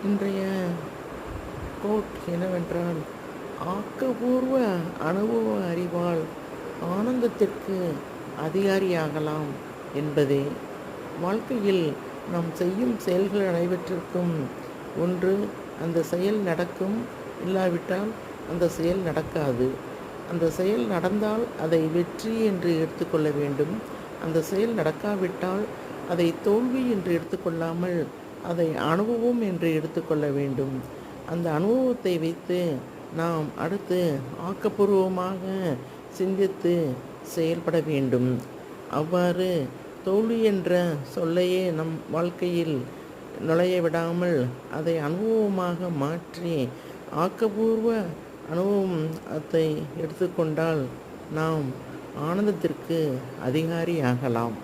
இன்றைய கோட் என்னவென்றால், ஆக்கபூர்வ அனுபவ அறிவால் ஆனந்தத்திற்கு அதிகாரியாகலாம் என்பதே. வாழ்க்கையில் நாம் செய்யும் செயல்கள் அனைவற்றிற்கும் ஒன்று அந்த செயல் நடக்கும், இல்லாவிட்டால் அந்த செயல் நடக்காது. அந்த செயல் நடந்தால் அதை வெற்றி என்று எடுத்துக்கொள்ள வேண்டும். அந்த செயல் நடக்காவிட்டால் அதை தோல்வி என்று எடுத்துக்கொள்ளாமல் அதை அனுபவம் என்று எடுத்துக்கொள்ள வேண்டும். அந்த அனுபவத்தை வைத்து நாம் அடுத்து ஆக்கப்பூர்வமாக சிந்தித்து செயல்பட வேண்டும். அவ்வாறு தோல்வி என்ற சொல்லையே நம் வாழ்க்கையில் நுழைய விடாமல் அதை அனுபவமாக மாற்றி ஆக்கப்பூர்வ அனுபவத்தை எடுத்துக்கொண்டால் நாம் ஆனந்தத்திற்கு அதிகாரியாகலாம்.